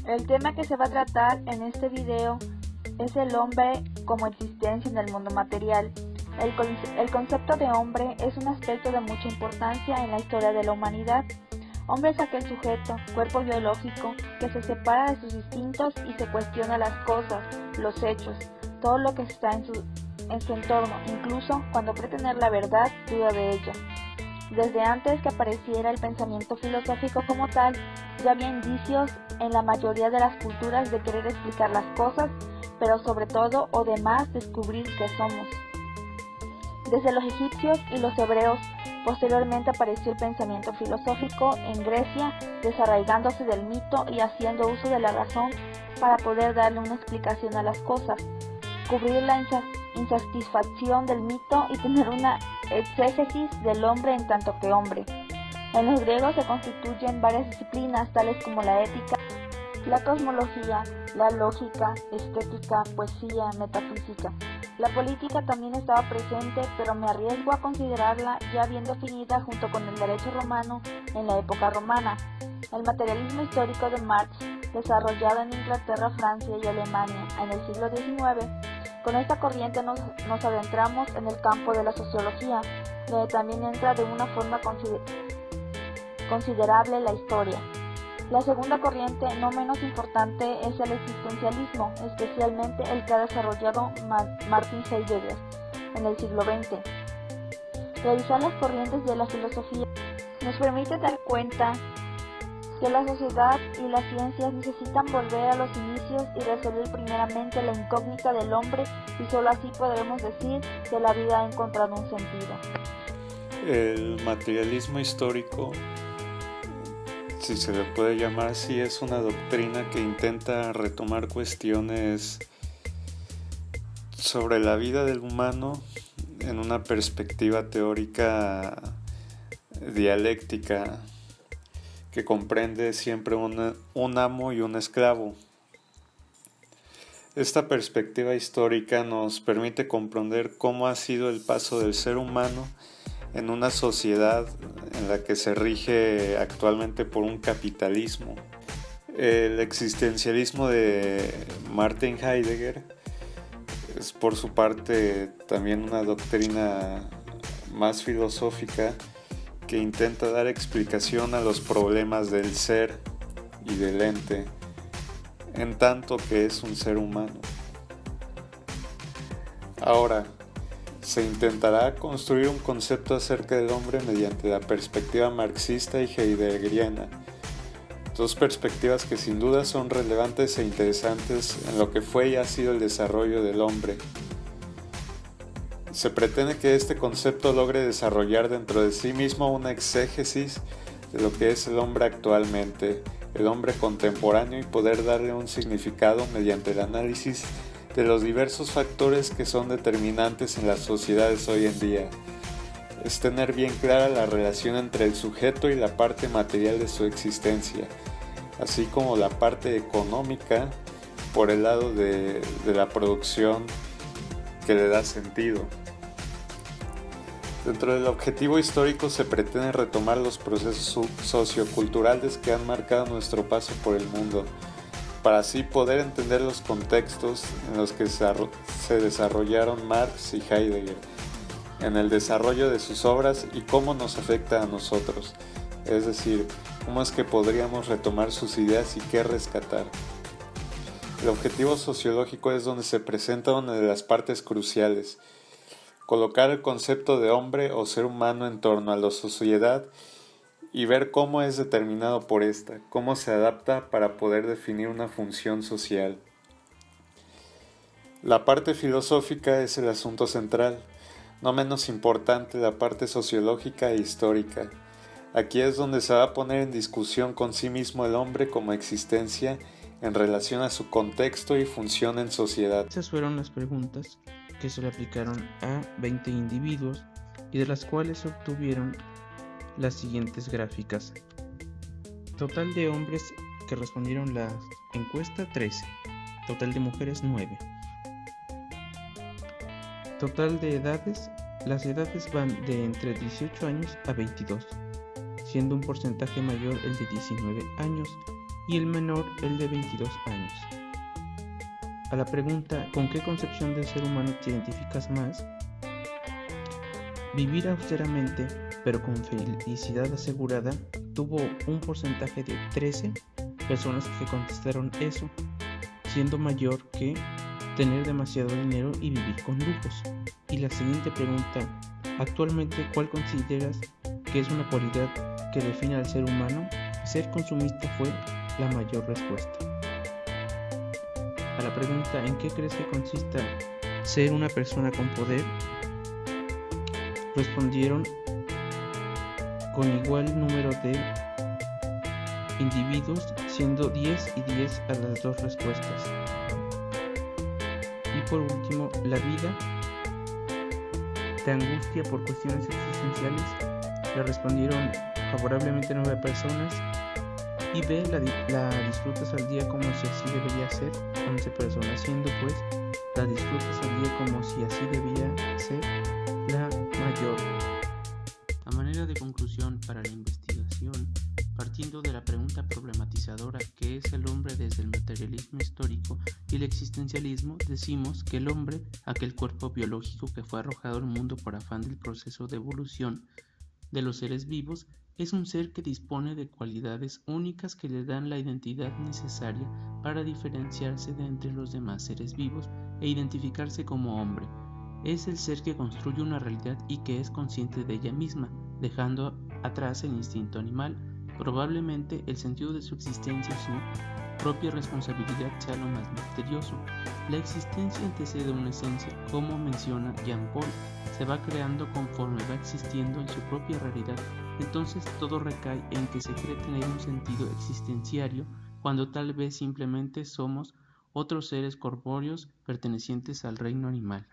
El tema que se va a tratar en este video es el hombre como existencia en el mundo material. El concepto de hombre es un aspecto de mucha importancia en la historia de la humanidad. Hombre es aquel sujeto, cuerpo biológico, que se separa de sus instintos y se cuestiona las cosas, los hechos, todo lo que está en su entorno, incluso cuando cree tener la verdad, duda de ella. Desde antes que apareciera el pensamiento filosófico como tal, ya había indicios en la mayoría de las culturas de querer explicar las cosas, pero sobre todo o demás descubrir qué somos. Desde los egipcios y los hebreos, posteriormente apareció el pensamiento filosófico en Grecia, desarraigándose del mito y haciendo uso de la razón para poder darle una explicación a las cosas, cubrir la insatisfacción del mito y tener una exégesis del hombre en tanto que hombre. En los griegos se constituyen varias disciplinas tales como la ética, la cosmología, la lógica, estética, poesía, metafísica. La política también estaba presente, pero me arriesgo a considerarla ya bien definida junto con el derecho romano en la época romana. El materialismo histórico de Marx, desarrollado en Inglaterra, Francia y Alemania en el siglo XIX, con esta corriente nos adentramos en el campo de la sociología, donde también entra de una forma considerable la historia. La segunda corriente, no menos importante, es el existencialismo, especialmente el que ha desarrollado Martin Heidegger en el siglo XX. Revisar las corrientes de la filosofía nos permite dar cuenta que la sociedad y las ciencias necesitan volver a los inicios y resolver primeramente la incógnita del hombre, y solo así podremos decir que la vida ha encontrado un sentido. El materialismo histórico, si se le puede llamar así, es una doctrina que intenta retomar cuestiones sobre la vida del humano en una perspectiva teórica dialéctica que comprende siempre un amo y un esclavo. Esta perspectiva histórica nos permite comprender cómo ha sido el paso del ser humano en una sociedad en la que se rige actualmente por un capitalismo. El existencialismo de Martin Heidegger es por su parte también una doctrina más filosófica que intenta dar explicación a los problemas del ser y del ente, en tanto que es un ser humano. Ahora, se intentará construir un concepto acerca del hombre mediante la perspectiva marxista y heideggeriana, dos perspectivas que sin duda son relevantes e interesantes en lo que fue y ha sido el desarrollo del hombre. Se pretende que este concepto logre desarrollar dentro de sí mismo una exégesis de lo que es el hombre actualmente, el hombre contemporáneo, y poder darle un significado mediante el análisis de los diversos factores que son determinantes en las sociedades hoy en día. Es tener bien clara la relación entre el sujeto y la parte material de su existencia, así como la parte económica por el lado de la producción que le da sentido. Dentro del objetivo histórico se pretende retomar los procesos socioculturales que han marcado nuestro paso por el mundo, para así poder entender los contextos en los que se desarrollaron Marx y Heidegger en el desarrollo de sus obras y cómo nos afecta a nosotros, es decir, cómo es que podríamos retomar sus ideas y qué rescatar. El objetivo sociológico es donde se presenta una de las partes cruciales: colocar el concepto de hombre o ser humano en torno a la sociedad y ver cómo es determinado por esta, cómo se adapta para poder definir una función social. La parte filosófica es el asunto central, no menos importante la parte sociológica e histórica. Aquí es donde se va a poner en discusión con sí mismo el hombre como existencia en relación a su contexto y función en sociedad. Esas fueron las preguntas que se le aplicaron a 20 individuos y de las cuales se obtuvieron las siguientes gráficas. Total de hombres que respondieron la encuesta: 13. Total de mujeres: 9. Total de edades: las edades van de entre 18 años a 22, siendo un porcentaje mayor el de 19 años y el menor el de 22 años. A la pregunta ¿con qué concepción del ser humano te identificas más? Vivir austeramente pero con felicidad asegurada tuvo un porcentaje de 13 personas que contestaron eso, siendo mayor que tener demasiado dinero y vivir con lujos. Y la siguiente pregunta, actualmente ¿cuál consideras que es una cualidad que define al ser humano? Ser consumista fue la mayor respuesta. A la pregunta ¿en qué crees que consista ser una persona con poder? Respondieron con igual número de individuos, siendo 10 y 10 a las dos respuestas. Y por último, la vida te angustia por cuestiones existenciales. Le respondieron favorablemente 9 personas. Y B, la disfrutas al día como si así debería ser, 11 personas, siendo pues la disfrutas al día como si así debía ser la mayor. A manera de conclusión para la investigación, partiendo de la pregunta problematizadora que es el hombre desde el materialismo histórico y el existencialismo, decimos que el hombre, aquel cuerpo biológico que fue arrojado al mundo por afán del proceso de evolución de los seres vivos, es un ser que dispone de cualidades únicas que le dan la identidad necesaria para diferenciarse de entre los demás seres vivos e identificarse como hombre. Es el ser que construye una realidad y que es consciente de ella misma, dejando atrás el instinto animal. Probablemente el sentido de su existencia, su propia responsabilidad sea lo más misterioso. La existencia antecede una esencia, como menciona Jean Paul, se va creando conforme va existiendo en su propia realidad. Entonces todo recae en que se cree tener un sentido existenciario cuando tal vez simplemente somos otros seres corpóreos pertenecientes al reino animal.